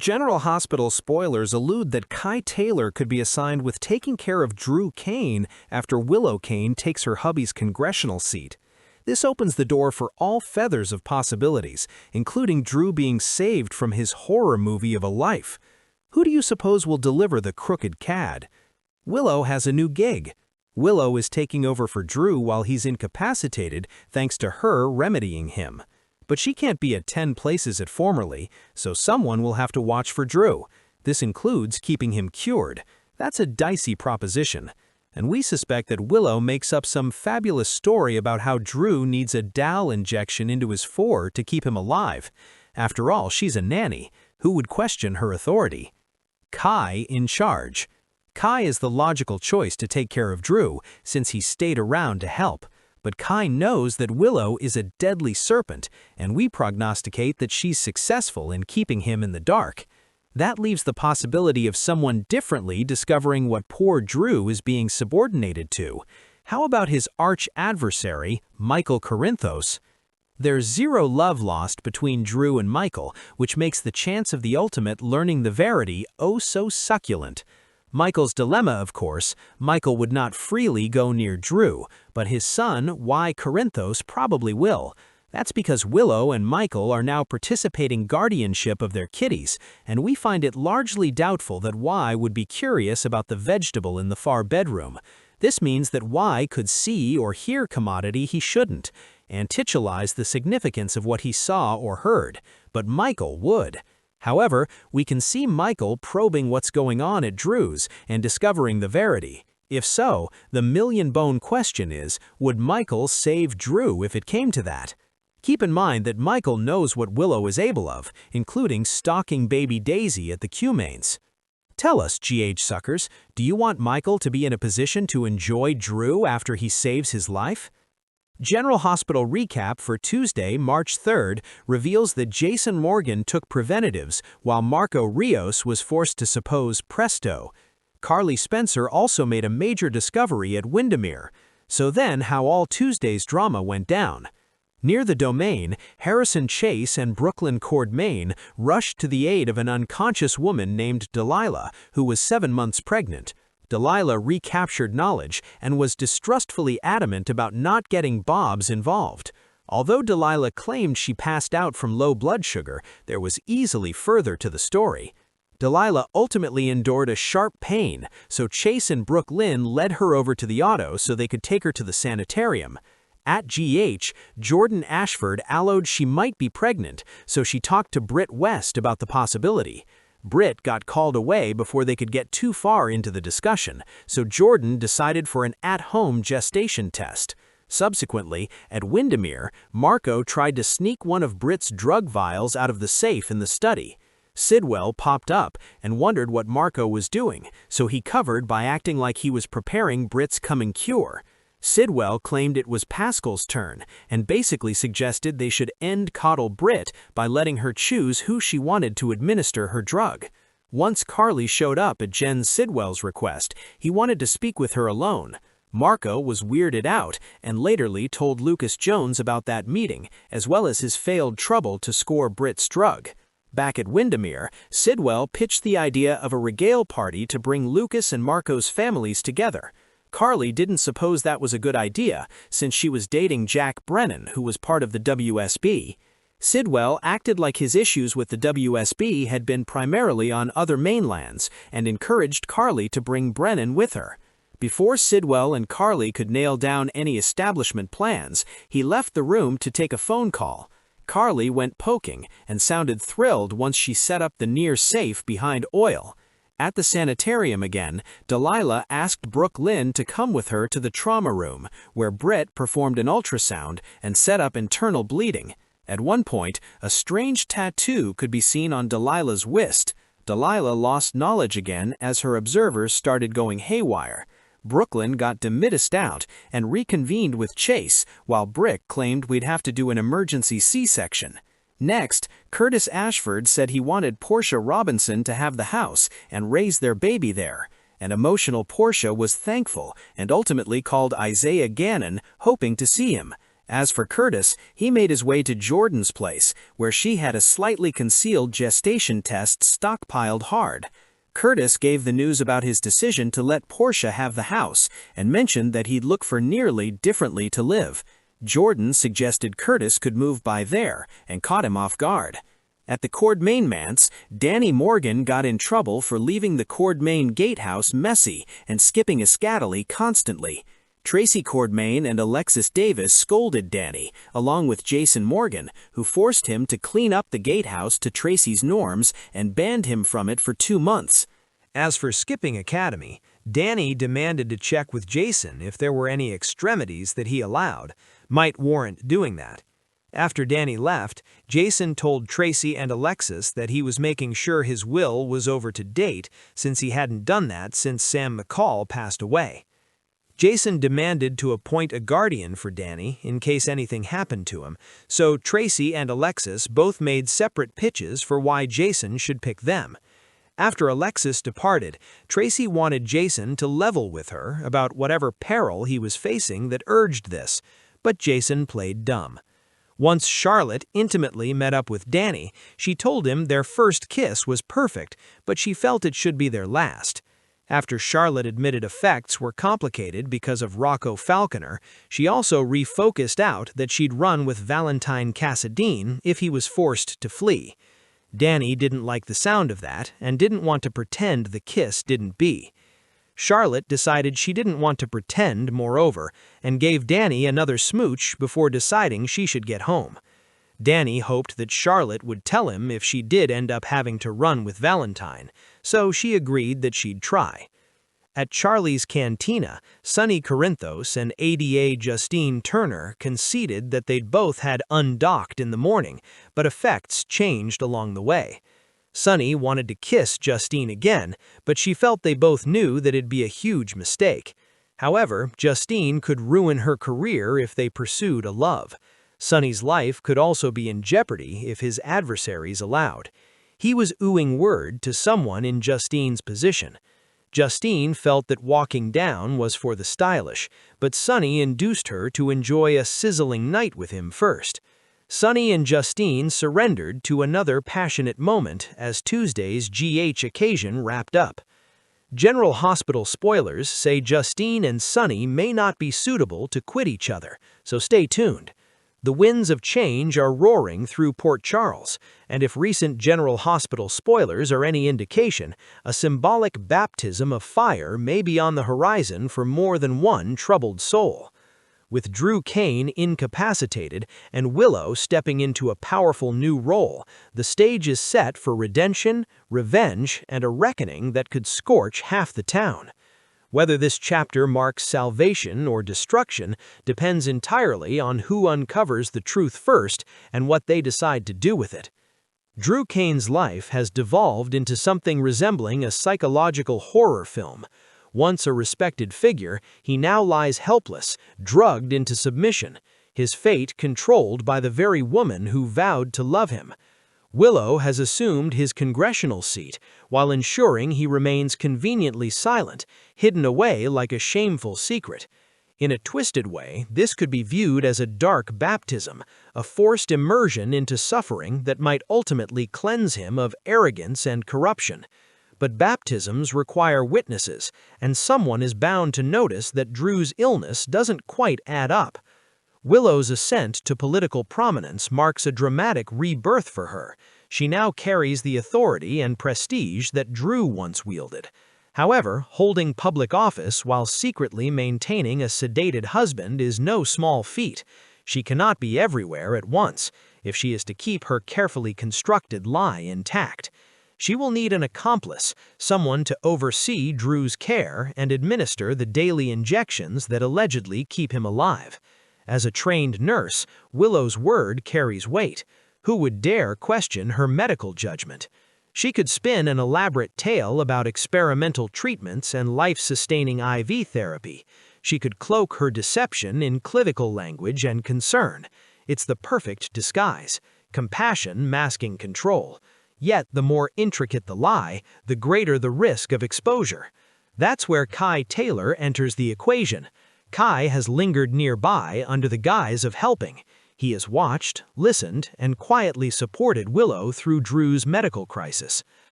General Hospital spoilers allude that Kai Taylor could be assigned with taking care of Drew Kane after Willow Kane takes her hubby's congressional seat. This opens the door for all feathers of possibilities, including Drew being saved from his horror movie of a life. Who do you suppose will deliver the crooked cad? Willow has a new gig. Willow is taking over for Drew while he's incapacitated thanks to her remedying him. But she can't be at 10 places at formerly, so someone will have to watch for Drew. This includes keeping him cured. That's a dicey proposition. And we suspect that Willow makes up some fabulous story about how Drew needs a Dal injection into his fore to keep him alive. After all, she's a nanny. Who would question her authority? Kai in charge. Kai is the logical choice to take care of Drew, since he stayed around to help. But Kai knows that Willow is a deadly serpent, and we prognosticate that she's successful in keeping him in the dark. That leaves the possibility of someone differently discovering what poor Drew is being subordinated to. How about his arch-adversary, Michael Corinthos? There's zero love lost between Drew and Michael, which makes the chance of the ultimate learning the verity oh so succulent. Michael's dilemma, of course, Michael would not freely go near Drew, but his son, Y. Corinthos, probably will. That's because Willow and Michael are now participating guardianship of their kitties, and we find it largely doubtful that Y would be curious about the vegetable in the far bedroom. This means that Y could see or hear commodity he shouldn't, and titulize the significance of what he saw or heard, but Michael would. However, we can see Michael probing what's going on at Drew's and discovering the verity. If so, the million-bone question is, would Michael save Drew if it came to that? Keep in mind that Michael knows what Willow is able of, including stalking baby Daisy at the Q-mains. Tell us, GH suckers, do you want Michael to be in a position to enjoy Drew after he saves his life? General Hospital recap for Tuesday, March 3rd, reveals that Jason Morgan took preventatives while Marco Rios was forced to suppose presto. Carly Spencer also made a major discovery at Windermere. So then, how all Tuesday's drama went down. Near the domain, Harrison Chase and Brooklyn Cord-Main rushed to the aid of an unconscious woman named Delilah, who was 7 months pregnant. Delilah recaptured knowledge and was distrustfully adamant about not getting Bobs involved. Although Delilah claimed she passed out from low blood sugar, there was easily further to the story. Delilah ultimately endured a sharp pain, so Chase and Brooklyn led her over to the auto so they could take her to the sanitarium. At GH, Jordan Ashford allowed she might be pregnant, so she talked to Britt West about the possibility. Britt got called away before they could get too far into the discussion, so Jordan decided for an at-home gestation test. Subsequently, at Windermere, Marco tried to sneak one of Britt's drug vials out of the safe in the study. Sidwell popped up and wondered what Marco was doing, so he covered by acting like he was preparing Britt's coming cure. Sidwell claimed it was Pascal's turn and basically suggested they should end coddle Britt by letting her choose who she wanted to administer her drug. Once Carly showed up at Jen Sidwell's request, he wanted to speak with her alone. Marco was weirded out and laterly told Lucas Jones about that meeting, as well as his failed trouble to score Britt's drug. Back at Windermere, Sidwell pitched the idea of a regale party to bring Lucas and Marco's families together. Carly didn't suppose that was a good idea, since she was dating Jack Brennan, who was part of the WSB. Sidwell acted like his issues with the WSB had been primarily on other mainlands, and encouraged Carly to bring Brennan with her. Before Sidwell and Carly could nail down any establishment plans, he left the room to take a phone call. Carly went poking and sounded thrilled once she set up the near safe behind oil. At the sanitarium again, Delilah asked Brooklyn to come with her to the trauma room, where Britt performed an ultrasound and set up internal bleeding. At one point, a strange tattoo could be seen on Delilah's wrist. Delilah lost knowledge again as her observers started going haywire. Brooklyn got demissed out and reconvened with Chase, while Brick claimed we'd have to do an emergency C-section. Next, Curtis Ashford said he wanted Portia Robinson to have the house and raise their baby there. An emotional Portia was thankful and ultimately called Isaiah Gannon, hoping to see him. As for Curtis, he made his way to Jordan's place, where she had a slightly concealed gestation test stockpiled hard. Curtis gave the news about his decision to let Portia have the house and mentioned that he'd look for nearly differently to live. Jordan suggested Curtis could move by there and caught him off guard. At the Courtmain manse, Danny Morgan got in trouble for leaving the Courtmain gatehouse messy and skipping escadally constantly. Tracy Courtmain and Alexis Davis scolded Danny, along with Jason Morgan, who forced him to clean up the gatehouse to Tracy's norms and banned him from it for 2 months. As for skipping academy, Danny demanded to check with Jason if there were any extremities that he allowed might warrant doing that. After Danny left, Jason told Tracy and Alexis that he was making sure his will was over to date since he hadn't done that since Sam McCall passed away. Jason demanded to appoint a guardian for Danny in case anything happened to him, so Tracy and Alexis both made separate pitches for why Jason should pick them. After Alexis departed, Tracy wanted Jason to level with her about whatever peril he was facing that urged this, but Jason played dumb. Once Charlotte intimately met up with Danny, she told him their first kiss was perfect, but she felt it should be their last. After Charlotte admitted effects were complicated because of Rocco Falconer, she also refocused out that she'd run with Valentine Cassadine if he was forced to flee. Danny didn't like the sound of that and didn't want to pretend the kiss didn't be. Charlotte decided she didn't want to pretend, moreover, and gave Danny another smooch before deciding she should get home. Danny hoped that Charlotte would tell him if she did end up having to run with Valentine, so she agreed that she'd try. At Charlie's Cantina, Sonny Corinthos and ADA Justine Turner conceded that they'd both had undocked in the morning, but effects changed along the way. Sonny wanted to kiss Justine again, but she felt they both knew that it'd be a huge mistake. However, Justine could ruin her career if they pursued a love. Sonny's life could also be in jeopardy if his adversaries allowed. He was oohing word to someone in Justine's position. Justine felt that walking down was for the stylish, but Sonny induced her to enjoy a sizzling night with him first. Sonny and Justine surrendered to another passionate moment as Tuesday's GH occasion wrapped up. General Hospital spoilers say Justine and Sonny may not be suitable to quit each other, so stay tuned. The winds of change are roaring through Port Charles, and if recent General Hospital spoilers are any indication, a symbolic baptism of fire may be on the horizon for more than one troubled soul. With Drew Kane incapacitated and Willow stepping into a powerful new role, the stage is set for redemption, revenge, and a reckoning that could scorch half the town. Whether this chapter marks salvation or destruction depends entirely on who uncovers the truth first and what they decide to do with it. Drew Kane's life has devolved into something resembling a psychological horror film. Once a respected figure, he now lies helpless, drugged into submission, his fate controlled by the very woman who vowed to love him. Willow has assumed his congressional seat while ensuring he remains conveniently silent, hidden away like a shameful secret. In a twisted way, this could be viewed as a dark baptism, a forced immersion into suffering that might ultimately cleanse him of arrogance and corruption. But baptisms require witnesses, and someone is bound to notice that Drew's illness doesn't quite add up. Willow's ascent to political prominence marks a dramatic rebirth for her. She now carries the authority and prestige that Drew once wielded. However, holding public office while secretly maintaining a sedated husband is no small feat. She cannot be everywhere at once if she is to keep her carefully constructed lie intact. She will need an accomplice, someone to oversee Drew's care and administer the daily injections that allegedly keep him alive. As a trained nurse, Willow's word carries weight. Who would dare question her medical judgment? She could spin an elaborate tale about experimental treatments and life-sustaining IV therapy. She could cloak her deception in clinical language and concern. It's the perfect disguise, compassion masking control. Yet the more intricate the lie, the greater the risk of exposure. That's where Kai Taylor enters the equation. Kai has lingered nearby under the guise of helping. He has watched, listened, and quietly supported Willow through Drew's medical crisis.